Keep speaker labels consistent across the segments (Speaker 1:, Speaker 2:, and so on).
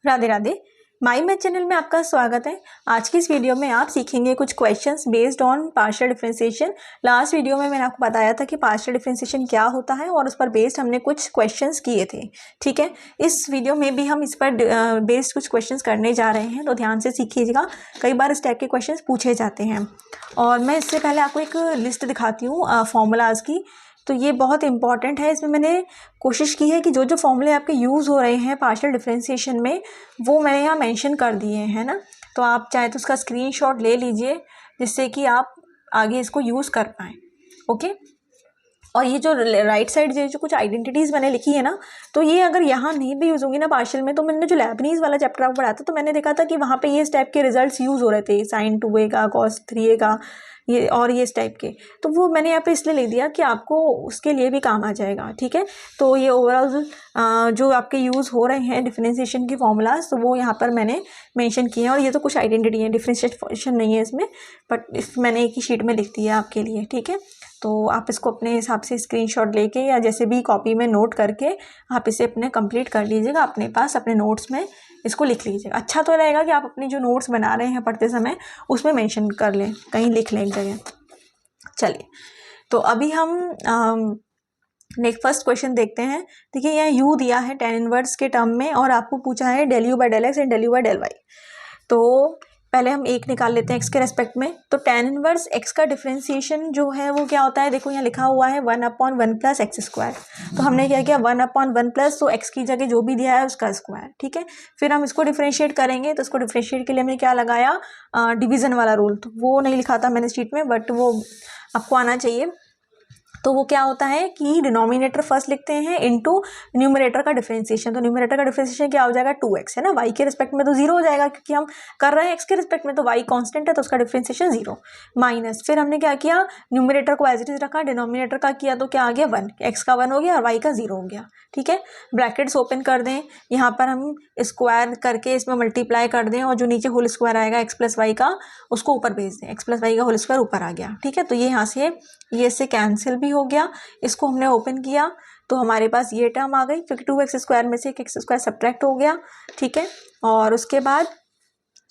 Speaker 1: राधे राधे। माई math channel में आपका स्वागत है। आज की इस वीडियो में आप सीखेंगे कुछ questions based on partial differentiation. Last video में मैंने आपको बताया था कि पार्शियल डिफरेंशिएशन क्या होता है और उस पर बेस्ड हमने कुछ क्वेश्चंस किए थे। ठीक है, इस वीडियो में भी हम इस पर बेस्ड कुछ क्वेश्चंस करने जा रहे हैं, तो ध्यान से सीखिएगा। कई बार इस टाइप के क्वेश्चन पूछे जाते हैं और मैं इससे पहले आपको एक लिस्ट दिखाती हूँ फॉर्मूलाज की। तो ये बहुत इंपॉर्टेंट है। इसमें मैंने कोशिश की है कि जो जो फॉर्मूले आपके यूज़ हो रहे हैं पार्शियल डिफरेंशिएशन में वो मैंने यहाँ मेंशन कर दिए हैं ना। तो आप चाहे तो उसका स्क्रीनशॉट ले लीजिए जिससे कि आप आगे इसको यूज़ कर पाएँ। ओके, और ये जो राइट साइड जो कुछ आइडेंटिटीज़ मैंने लिखी है ना, तो ये अगर यहाँ नहीं भी यूज़ होंगी ना पार्शियल में, तो मैंने जो लेबनीज़ वाला चैप्टर आपको पढ़ाया था तो मैंने देखा था कि वहाँ पे ये इस टाइप के रिजल्ट्स यूज़ हो रहे थे, sin 2a का cos 3a का, ये और ये इस टाइप के। तो वो मैंने यहाँ पे इसलिए लिख दिया कि आपको उसके लिए भी काम आ जाएगा। ठीक है, तो ये ओवरऑल जो आपके यूज़ हो रहे हैं डिफरेंशिएशन के फॉर्मूलाज, तो वो यहाँ पर मैंने मेंशन किए हैं। और ये तो कुछ आइडेंटिटी है, डिफरेंशिएशन नहीं है इसमें, बट मैंने एक ही शीट में लिख दिया आपके लिए। ठीक है, तो आप इसको अपने हिसाब से स्क्रीनशॉट लेके या जैसे भी कॉपी में नोट करके आप इसे अपने कंप्लीट कर लीजिएगा, अपने पास अपने नोट्स में इसको लिख लीजिएगा। अच्छा तो रहेगा कि आप अपनी जो नोट्स बना रहे हैं पढ़ते समय उसमें मेंशन कर लें, कहीं लिख लें एक जगह। चलिए, तो अभी हम नेक्स्ट फर्स्ट क्वेश्चन देखते हैं। देखिए, यहाँ यू दिया है tan इनवर्स के टर्म में और आपको पूछा है del u by del x and del u by del y। तो पहले हम एक निकाल लेते हैं x के रेस्पेक्ट में। तो tan इनवर्स x का डिफरेंशिएशन जो है वो क्या होता है, देखो यहाँ लिखा हुआ है 1/1 प्लस एक्स स्क्वायर। तो हमने क्या किया 1/1 प्लस, तो x की जगह जो भी दिया है उसका स्क्वायर। ठीक है, फिर हम इसको डिफरेंशिएट करेंगे। तो इसको डिफरेंशिएट के लिए हमने क्या लगाया, डिवीजन वाला रूल। तो वो नहीं लिखा था मैंने शीट में, बट वो आपको आना चाहिए। तो वो क्या होता है कि डिनोमिनेटर फर्स्ट लिखते हैं इनटू न्यूमरेटर का डिफरेंशिएशन। तो न्यूमरेटर का डिफरेंशिएशन क्या हो जाएगा 2x है ना, y के रिस्पेक्ट में तो 0 हो जाएगा क्योंकि हम कर रहे हैं x के रिस्पेक्ट में, तो y कांस्टेंट है तो उसका डिफरेंशिएशन 0 माइनस। फिर हमने क्या किया, न्यूमरेटर को एज इट इज रखा, डिनोमिनेटर का किया तो क्या आ गया 1, x का 1 हो गया और y का 0 हो गया। ठीक है, ब्रैकेट्स ओपन कर दें, यहाँ पर हम स्क्वायर करके इसमें मल्टीप्लाई कर दें और जो नीचे होल स्क्वायर आएगा x प्लस वाई का उसको ऊपर भेज दें, x प्लस वाई का होल स्क्वायर ऊपर आ गया। ठीक है, तो ये यहाँ से ये इससे कैंसिल भी हो गया। इसको हमने ओपन किया तो हमारे पास ये टर्म आ गई क्योंकि 2x स्क्वायर में से एक एक्स स्क्वायर सब्ट्रैक्ट हो गया। ठीक है, और उसके बाद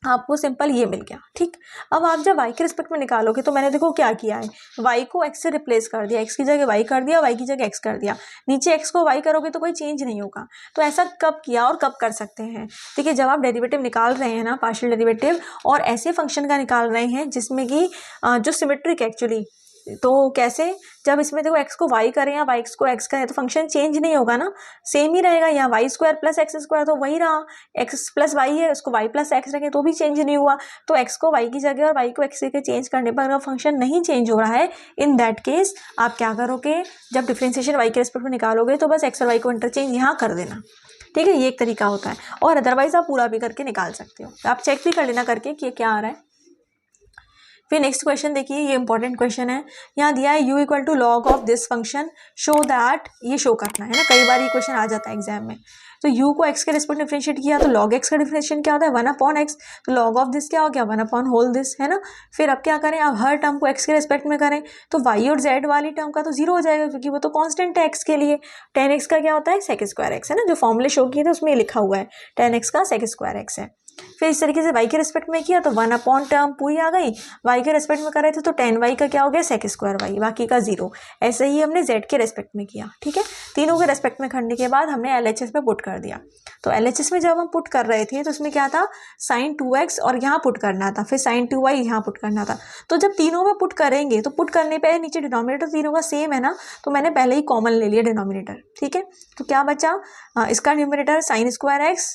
Speaker 1: आपको सिंपल ये मिल गया। ठीक, अब आप जब y के रिस्पेक्ट में निकालोगे तो मैंने देखो क्या किया है, y को x से रिप्लेस कर दिया, x की जगह y कर दिया, y की जगह x कर दिया। नीचे x को y करोगे तो कोई चेंज नहीं होगा। तो ऐसा कब किया और कब कर सकते हैं, देखिए जब आप डेरिवेटिव निकाल रहे हैं ना, पार्शियल डेरिवेटिव, और ऐसे फंक्शन का निकाल रहे हैं जिसमें कि जो सिमेट्रिक एक्चुअली, तो कैसे, जब इसमें देखो x को y करें या y को x करें तो फंक्शन चेंज नहीं होगा ना, सेम ही रहेगा। यहाँ y square plus x square तो वही रहा, x प्लस वाई है उसको y प्लस एक्स रखें तो भी चेंज नहीं हुआ। तो x को y की जगह और y को x के चेंज करने पर अगर फंक्शन नहीं चेंज हो रहा है, इन दैट केस आप क्या करोगे, जब डिफरेंशिएशन y के रिस्पेक्ट में निकालोगे तो बस x और y को इंटरचेंज यहाँ कर देना। ठीक है, ये एक तरीका होता है, और अदरवाइज आप पूरा भी करके निकाल सकते हो। आप चेक भी कर लेना करके कि क्या आ रहा है। फिर नेक्स्ट क्वेश्चन देखिए, ये इंपॉर्टेंट क्वेश्चन है। यहाँ दिया है u equal to log of this function show that, ये शो करना है ना, कई बार ये क्वेश्चन आ जाता है एग्जाम में। तो u को x के रिस्पेक्ट डिफरेंशिएट किया तो log x का डिफरेंशिएशन क्या होता है 1/x, तो log ऑफ दिस क्या हो गया 1/होल दिस है ना। फिर अब क्या करें, अब हर टर्म को x के रिस्पेक्ट में करें तो y और z वाली टर्म का तो 0 हो जाएगा क्योंकि वो तो कांस्टेंट है x के लिए। tan x का क्या होता है sec स्क्वायर x है ना, जो फॉर्मूले शो किए थे उसमें लिखा हुआ है tan x का sec स्क्वायर x है। फिर इस तरीके से y के रिस्पेक्ट में किया तो 1/ टर्म पूरी आ गई, y के रिस्पेक्ट में कर रहे थे तो tan y का क्या हो गया sec स्क्वायर y, बाकी का 0। ऐसे ही हमने z के रिस्पेक्ट में किया। ठीक है, तीनों के रिस्पेक्ट में करने के बाद हमने LHS में पुट कर दिया। तो LHS में जब हम पुट कर रहे थे तो उसमें क्या था sin 2x और यहाँ पुट करना था, फिर sin 2y यहाँ पुट करना था। तो जब तीनों में पुट करेंगे तो पुट करने पे नीचे डिनोमिनेटर तीनों का सेम है ना, तो मैंने पहले ही कॉमन ले लिया डिनोमिनेटर। ठीक है, तो क्या बचा, इसका numerator sin square x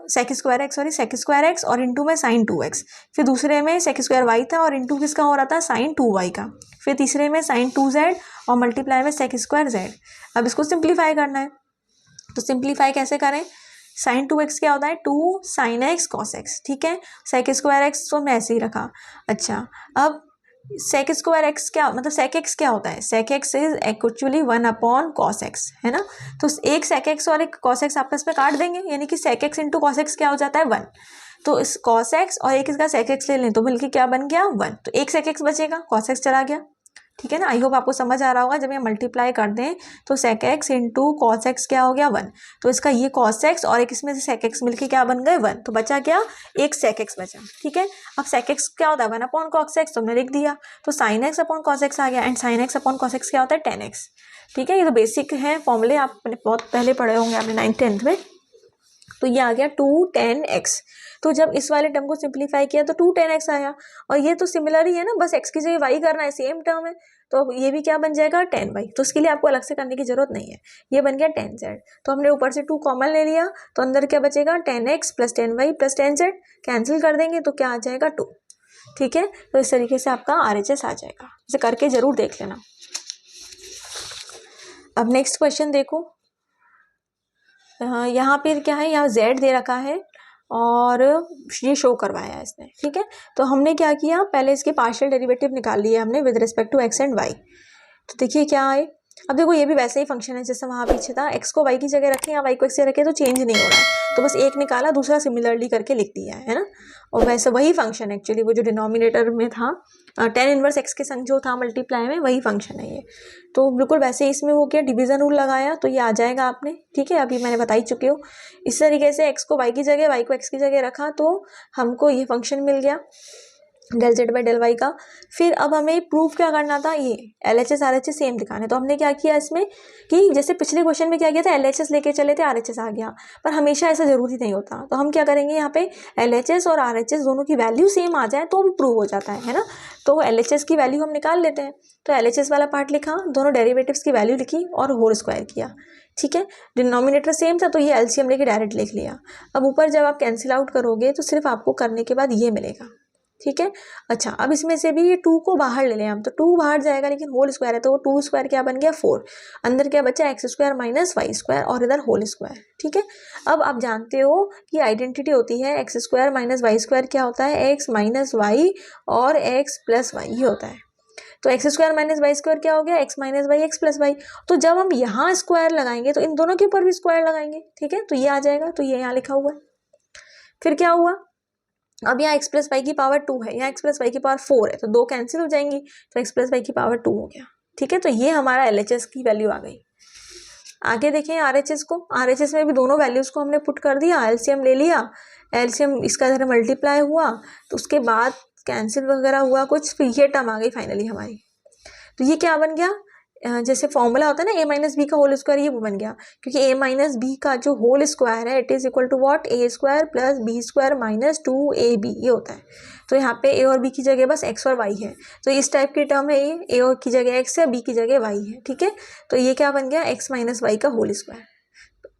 Speaker 1: sec square x और इंटू में sin 2x, फिर दूसरे में सेक स्क्वायर वाई था और इंटू किसका हो रहा था sin 2y का, फिर तीसरे में sin 2z और मल्टीप्लाई में सेक स्क्वायर z। अब इसको सिंप्लीफाई करना है, तो सिंप्लीफाई कैसे करें, sin 2x क्या होता है 2 sin x cos x। ठीक है, सेक स्क्वायर एक्स तो मैं ऐसे ही रखा। अच्छा, अब सेक स्क्वायर एक्स क्या मतलब, सेक एक्स क्या होता है, sec x is actually 1/cos x है ना। तो एक सेक एक्स और एक cos x आपस में काट देंगे, यानी कि sec x into cos x क्या हो जाता है 1। तो इस cos x और एक इसका सेक एक्स ले लें तो मिलके क्या बन गया 1, तो एक सेक एक्स बचेगा, cos x चला गया। ठीक है ना। आई होप आपको समझ आ रहा होगा। जब ये मल्टीप्लाई कर दें तो sec x into cos x क्या हो गया 1, तो इसका ये cos x और एक इसमें से sec x मिलके क्या बन गए 1, तो बचा क्या एक sec x बचा। ठीक है, अब sec x क्या होता है 1 अपॉन cos x, तो हमने लिख दिया, तो sin x upon cos x आ गया, and sin x upon cos x क्या होता है tan x। ठीक है, ये तो बेसिक है फॉर्मूले, आपने बहुत पहले पढ़े होंगे आपने 9th-10th में। तो ये आ गया 2 tan x। तो जब इस वाले टर्म को सिंप्लीफाई किया तो 2 tan x आया, और ये तो सिमिलर ही है ना, बस x की जगह y करना है, सेम टर्म है, तो ये भी क्या बन जाएगा tan y। तो इसके लिए आपको अलग से करने की जरूरत नहीं है, ये बन गया tan z। तो हमने ऊपर से 2 कॉमन ले लिया, तो अंदर क्या बचेगा tan x plus tan y plus tan z, cancel कर देंगे तो क्या आ जाएगा 2। ठीक है, तो इस तरीके से आपका RHS आ जाएगा, इसे करके जरूर देख लेना। अब नेक्स्ट क्वेश्चन देखो, यहाँ पे क्या है, यहाँ z दे रखा है और ये शो करवाया है इसने। ठीक है, तो हमने क्या किया, पहले इसके पार्शियल डेरिवेटिव निकाल लिए हमने with respect to x and y। तो देखिए क्या है, अब देखो ये भी वैसे ही फंक्शन है जैसे वहाँ पीछे था, x को y की जगह रखें या y को x से रखें तो चेंज नहीं हो रहा है, तो बस एक निकाला दूसरा सिमिलरली करके लिख दिया है ना। और वैसे वही फंक्शन एक्चुअली वो जो डिनोमिनेटर में था tan इनवर्स x के संग जो था मल्टीप्लाई में, वही फंक्शन है ये। तो बिल्कुल वैसे ही इसमें वो क्या डिवीजन रूल लगाया तो ये आ जाएगा आपने। ठीक है, अभी मैंने बताई चुकी हूँ। इस तरीके से x को y की जगह y को x की जगह रखा तो हमको ये फंक्शन मिल गया del Z by del y का। फिर अब हमें प्रूफ क्या करना था, ये LHS RHS सेम दिखाने। तो हमने क्या किया इसमें कि जैसे पिछले क्वेश्चन में क्या किया था, LHS लेके चले थे, RHS आ गया, पर हमेशा ऐसा जरूरी नहीं होता। तो हम क्या करेंगे, यहाँ पे LHS और RHS दोनों की वैल्यू सेम आ जाए तो भी प्रूव हो जाता है ना। तो LHS की वैल्यू हम निकाल लेते हैं, तो LHS वाला पार्ट लिखा, दोनों डेरिवेटिव्स की वैल्यू लिखी और होल स्क्वायर किया। ठीक है, डिनोमिनेटर सेम था तो ये LCM लेके डायरेक्ट लिख लिया। अब ऊपर जब आप कैंसिल आउट करोगे तो सिर्फ आपको करने के बाद ये मिलेगा। ठीक है, अच्छा अब इसमें से भी ये 2 को बाहर ले लें हम, तो 2 बाहर जाएगा लेकिन होल स्क्वायर है तो वो 2 स्क्वायर क्या बन गया 4, अंदर क्या बचा x square minus y square और इधर होल स्क्वायर। ठीक है, अब आप जानते हो कि आइडेंटिटी होती है x square minus y square क्या होता है, x माइनस वाई और x प्लस वाई ये होता है। तो x square minus y square क्या हो गया, x minus y x plus y. तो जब हम यहाँ स्क्वायर लगाएंगे तो इन दोनों के ऊपर भी स्क्वायर लगाएंगे। ठीक है, तो ये आ जाएगा, तो ये यहाँ लिखा हुआ है। फिर क्या हुआ, अब यहाँ x प्लस वाई की पावर 2 है, यहाँ x प्लस वाई की पावर 4 है, तो 2 कैंसिल हो जाएंगी, तो x प्लस वाई की पावर 2 हो गया। ठीक है, तो ये हमारा LHS की वैल्यू आ गई। आगे देखें RHS को, RHS में भी दोनों वैल्यूज को हमने पुट कर दिया, LCM ले लिया, LCM इसका जरा मल्टीप्लाई हुआ तो उसके बाद कैंसिल वगैरह हुआ कुछ, फिर ये टर्म आ गई फाइनली हमारी। तो ये क्या बन गया, जैसे फॉर्मूला होता है ना a माइनस बी का होल स्क्वायर, ये वो बन गया, क्योंकि a माइनस बी का जो होल स्क्वायर है it is equal to what, a square plus B square minus 2ab ये होता है। तो यहाँ पे a और b की जगह बस x और y है, तो इस टाइप की टर्म है ये, a और की जगह x है, b की जगह y है। ठीक है, तो ये क्या बन गया x माइनस वाई का होल स्क्वायर,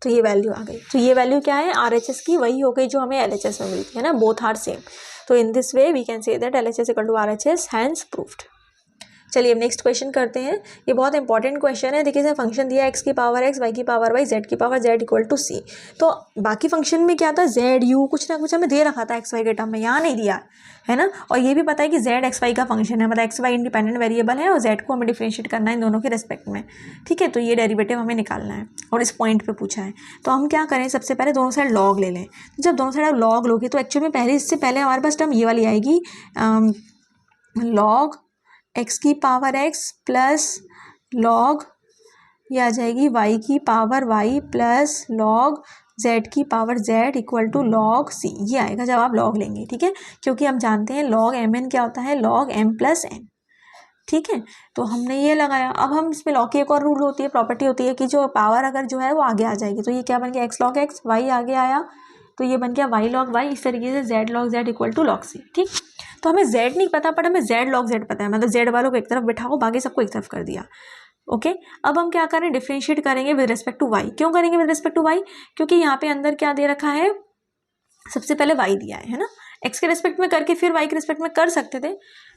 Speaker 1: तो ये वैल्यू आ गई। तो ये वैल्यू क्या है, RHS की वही हो गई जो हमें LHS में मिलती है ना, बोथ आर सेम। तो in this way we can say that LHS equal to RHS, hence proved. चलिए अब नेक्स्ट क्वेश्चन करते हैं, ये बहुत इंपॉर्टेंट क्वेश्चन है। देखिए फंक्शन दिया x की पावर x, y की पावर y, z की power z equal to c। तो बाकी फंक्शन में क्या था, z u कुछ ना कुछ हमें दे रखा था x y के टर्म में, यहाँ नहीं दिया है ना। और ये भी पता है कि z x y का फंक्शन है, मतलब x y इंडिपेंडेंट वेरिएबल है और z को हमें डिफरेंशिएट करना है इन दोनों के रेस्पेक्ट में। ठीक है, तो ये डेरिवेटिव हमें निकालना है और इस पॉइंट पे पूछा है। तो हम क्या करें, सबसे पहले दोनों साइड लॉग ले लें। तो जब दोनों साइड आप लॉग लोगे तो एक्चुअली में पहले इससे पहले हमारे पास टर्म ये वाली आएगी, लॉग x की पावर x प्लस लॉग ये आ जाएगी y की power y plus log z की power z equal to log c, ये आएगा जब आप लॉग लेंगे। ठीक है, क्योंकि हम जानते हैं लॉग mn क्या होता है, लॉग m प्लस n। ठीक है, तो हमने ये लगाया। अब हम इसमें लॉग की एक और रूल होती है, प्रॉपर्टी होती है कि जो पावर अगर जो है वो आगे आ जाएगी, तो ये क्या बन गया x लॉग x, y आगे आया तो ये बन गया y लॉग y, इस तरीके से z log z equal to log c। ठीक, तो हमें z नहीं पता पर हमें z लॉग z पता है, मतलब z वालों को एक तरफ बिठाओ बाकी सबको एक तरफ कर दिया। ओके, अब हम क्या करें, डिफरेंशिएट करेंगे विद रिस्पेक्ट टू y। क्यों करेंगे विद रिस्पेक्ट टू y, क्योंकि यहाँ पे अंदर क्या दे रखा है, सबसे पहले y दिया है ना, x के रिस्पेक्ट में करके फिर y के रिस्पेक्ट में कर सकते थे,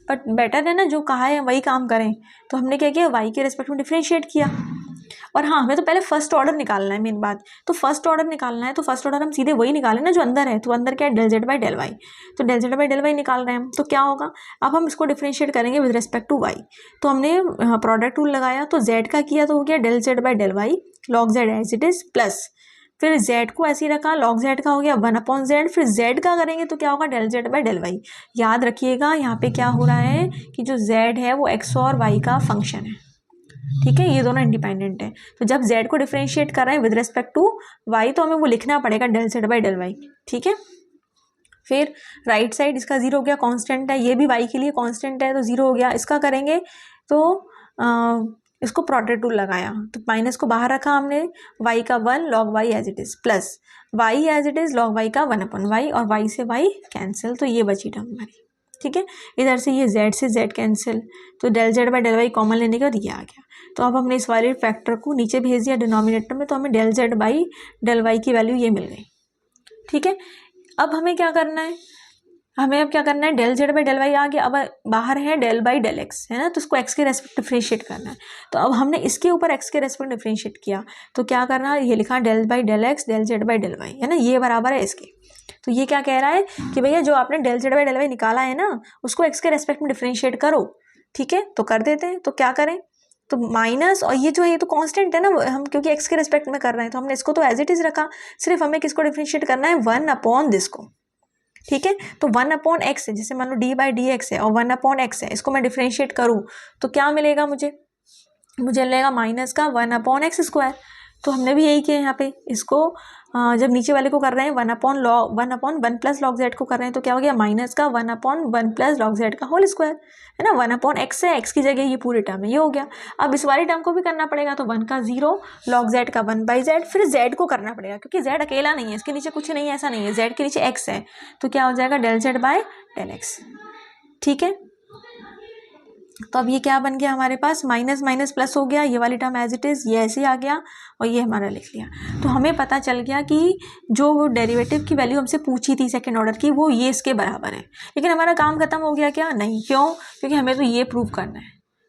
Speaker 1: बट बेटर है ना जो कहा है वही काम करें। तो हमने क्या किया, y के रिस्पेक्ट में डिफरेंशिएट किया। और हाँ, हमें तो पहले फर्स्ट ऑर्डर निकालना है, मेन बात तो फर्स्ट ऑर्डर निकालना है। तो फर्स्ट ऑर्डर हम सीधे वही निकालें ना जो अंदर है, तो अंदर क्या है, del Z by del Y. तो del Z by del Y निकाल रहे हैं हम, तो क्या होगा, अब हम इसको डिफरेंशिएट करेंगे विद रिस्पेक्ट टू वाई। तो हमने प्रोडक्ट रूल लगाया, तो जेड का किया तो हो गया del Z by del y log z as it is plus फिर z को ऐसे ही रखा, log z का हो गया 1/z। फिर z का करेंगे तो क्या होगा, del z by del y। याद रखिएगा यहाँ पे क्या हो रहा है कि जो z है वो x और y का फंक्शन है, ठीक है, ये दोनों इंडिपेंडेंट है। तो जब z को डिफरेंशिएट कर रहे हैं विद रिस्पेक्ट टू y तो हमें वो लिखना पड़ेगा del z by del y, ठीक है। फिर राइट साइड इसका 0 हो गया, कांस्टेंट है, ये भी y के लिए कांस्टेंट है तो 0 हो गया। इसका करेंगे तो इसको प्रोडक्ट रूल लगाया तो माइनस को बाहर रखा हमने, y का 1 log y as it is plus y as it is log y का 1/y और y से y कैंसिल, तो ये बची टर्म हमारी, ठीक है। इधर से ये z से z कैंसिल, तो del z by del y common लेने के बाद ये आ गया। तो अब हमने इस वाले फैक्टर को नीचे भेज दिया डिनोमिनेटर में, तो हमें del z by del y की वैल्यू ये मिल गई, ठीक है। अब हमें क्या करना है, हमें अब क्या करना है, del z by del y आ गया, अब बाहर है del बाई del x है ना, तो इसको x के रेस्पेक्ट डिफरेंशिएट करना है। तो अब हमने इसके ऊपर x के रेस्पेक्ट डिफरेंशिएट किया तो क्या करना है, ये लिखा del by del x del z by del y है ना, ये बराबर है इसके। तो ये क्या कह रहा है कि भैया जो आपने del z by del y निकाला है ना उसको x के रेस्पेक्ट में डिफरेंशिएट करो, ठीक है। तो कर देते हैं, तो क्या करें, तो माइनस, और ये जो है ये तो कांस्टेंट है ना, हम क्योंकि x के रेस्पेक्ट में कर रहे हैं तो हमने इसको तो एज इट इज रखा, सिर्फ हमें किसको डिफरेंशिएट करना है 1/this को, ठीक है। तो 1/x है, जैसे मान लो d बाई डी एक्स है और 1/x है, इसको मैं डिफरेंशिएट करूँ तो क्या मिलेगा मुझे मिलेगा माइनस का 1/x²। तो हमने भी यही किया यहाँ पे, इसको जब नीचे वाले को कर रहे हैं 1/1 प्लस log z को कर रहे हैं तो क्या हो गया माइनस का 1/1 प्लस log z का होल स्क्वायर है ना, 1/x है, x की जगह ये पूरे टर्म है, ये हो गया। अब इस वाली टर्म को भी करना पड़ेगा, तो 1 का 0 log z का 1/z, फिर z को करना पड़ेगा क्योंकि z अकेला नहीं है, इसके नीचे कुछ नहीं है, ऐसा नहीं है, z के नीचे x है, तो क्या हो जाएगा del z by del x, ठीक है। तो अब ये क्या बन गया हमारे पास, माइनस माइनस प्लस हो गया, ये वाली टर्म एज इट इज ये ऐसे ही आ गया और ये हमारा लिख लिया। तो हमें पता चल गया कि जो डेरिवेटिव की वैल्यू हमसे पूछी थी सेकंड ऑर्डर की वो ये इसके बराबर है, लेकिन हमारा काम खत्म हो गया क्या, नहीं, क्यों, क्योंकि हमें तो ये प्रूव करना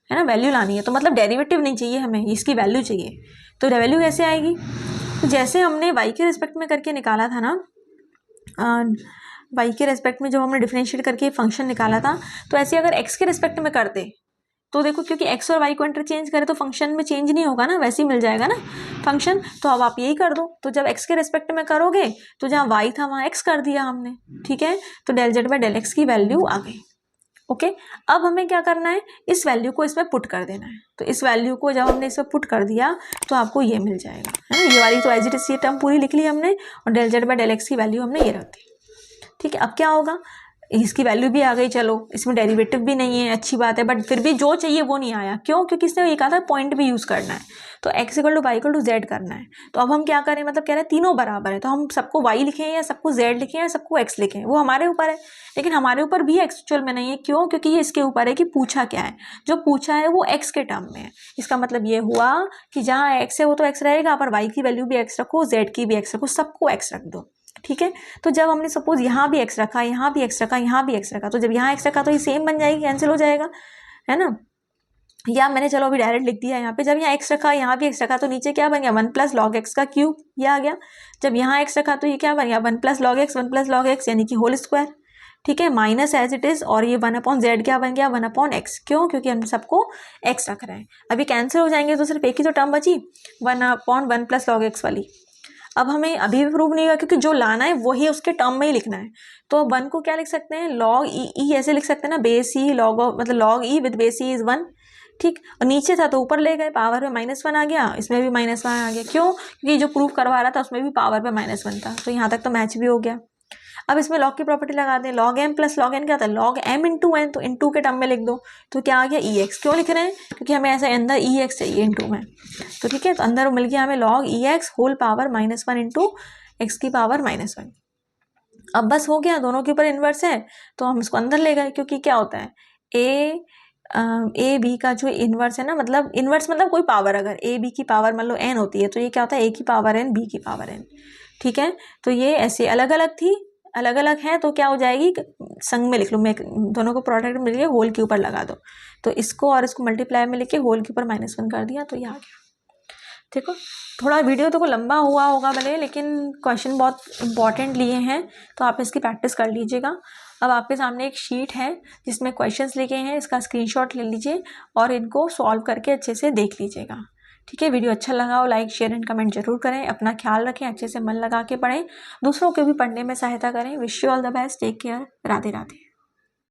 Speaker 1: है ना, वैल्यू लानी है, तो मतलब डेरिवेटिव नहीं चाहिए हमें, इसकी वैल्यू चाहिए। तो वैल्यू कैसे आएगी, तो जैसे हमने y के रिस्पेक्ट में करके निकाला था ना, y के रेस्पेक्ट में जब हमने डिफरेंशिएट करके फंक्शन निकाला था, तो ऐसे अगर x के रेस्पेक्ट में करते तो देखो क्योंकि x और y को इंटरचेंज करें तो फंक्शन में चेंज नहीं होगा ना, वैसे ही मिल जाएगा ना फंक्शन। तो अब आप यही कर दो, तो जब x के रेस्पेक्ट में करोगे तो जहाँ y था वहाँ x कर दिया हमने, ठीक है। तो del z by del x की वैल्यू आ गई, ओके। अब हमें क्या करना है, इस वैल्यू को इसमें पुट कर देना है। तो इस वैल्यू को जब हमने इसमें पुट कर दिया तो आपको ये मिल जाएगा, है ना, ये वाली तो एज इट इज ये टर्म पूरी लिख ली हमने और del z by del x की वैल्यू हमने ये रख दी, ठीक है। अब क्या होगा, इसकी वैल्यू भी आ गई, चलो इसमें डेरिवेटिव भी नहीं है, अच्छी बात है, बट फिर भी जो चाहिए वो नहीं आया, क्यों, क्योंकि इसने ये कहा था पॉइंट भी यूज़ करना है, तो x = y = z करना है। तो अब हम क्या करें, मतलब कह रहे हैं तीनों बराबर है, तो हम सबको y लिखें या सबको z लिखें या सबको x लिखें, वो हमारे ऊपर है, लेकिन हमारे ऊपर भी एक्चुअल में नहीं है, क्यों, क्योंकि ये इसके ऊपर है कि पूछा क्या है, जो पूछा है वो x के टर्म में है। इसका मतलब ये हुआ कि जहाँ x है वो तो x रहेगा, पर y की वैल्यू भी x रखो, z की भी x रखो, सबको x रख दो, ठीक है। तो जब हमने सपोज यहाँ भी x रखा, यहाँ भी x रखा, यहाँ भी x रखा, तो जब यहाँ x रखा तो ये सेम बन जाएगी, कैंसिल हो जाएगा, है ना। या मैंने चलो अभी डायरेक्ट लिख दिया यहाँ पे, जब यहाँ x रखा यहाँ भी x रखा तो नीचे क्या बन गया 1 + log x का क्यूब, ये आ गया। जब यहाँ x रखा तो ये क्या बन गया 1 + log x 1 + log x यानी कि होल स्क्वायर, ठीक है, माइनस एज इट इज, और ये 1/z क्या बन गया 1/x, क्यों, क्योंकि हम सबको x रख रहे हैं। अभी कैंसिल हो जाएंगे तो सिर्फ एक ही तो टर्म बची 1/1 + log x वाली। अब हमें अभी भी प्रूव नहीं हुआ क्योंकि जो लाना है वही उसके टर्म में ही लिखना है। तो 1 को क्या लिख सकते हैं, log e ऐसे लिख सकते हैं ना, बेस ई log मतलब log e with base E is 1, ठीक। और नीचे था तो ऊपर ले गए, पावर में -1 आ गया, इसमें भी -1 आ गया, क्यों, क्योंकि जो प्रूफ करवा रहा था उसमें भी पावर पे -1 था, तो यहाँ तक तो मैच भी हो गया। अब इसमें log की प्रॉपर्टी लगा दें, log m + log n क्या था log m × n, तो * के टर्म में लिख दो, तो क्या आ गया ex, क्यों लिख रहे हैं, क्योंकि हमें ऐसा अंदर ex चाहिए * में, तो ठीक है, तो अंदर मिल गया हमें log ex whole power -1 × x की पावर -1। अब बस हो गया, दोनों के ऊपर इन्वर्स है तो हम इसको अंदर ले गए, क्योंकि क्या होता है ए बी का जो इन्वर्स है ना, मतलब इन्वर्स मतलब कोई पावर, अगर ए बी की पावर मान लो n होती है तो ये क्या होता है a की पावर n b की पावर n, ठीक है। तो ये ऐसे अलग अलग थी, अलग अलग है, तो क्या हो जाएगी संग में लिख लो, मैं दोनों को प्रोडक्ट में लेके होल के ऊपर लगा दो, तो इसको और इसको मल्टीप्लाई में लेके होल के ऊपर -1 कर दिया, तो ये आ गया। देखो थोड़ा वीडियो तो को लंबा हुआ होगा भले, लेकिन क्वेश्चन बहुत इंपॉर्टेंट लिए हैं, तो आप इसकी प्रैक्टिस कर लीजिएगा। अब आपके सामने एक शीट है जिसमें क्वेश्चंस लिखे हैं, इसका स्क्रीनशॉट ले लीजिए और इनको सॉल्व करके अच्छे से देख लीजिएगा, ठीक है, वीडियो अच्छा लगा हो लाइक शेयर एंड कमेंट जरूर करें। अपना ख्याल रखें, अच्छे से मन लगा के पढ़ें, दूसरों को भी पढ़ने में सहायता करें। Wish you all the best, take care, Radhe Radhe.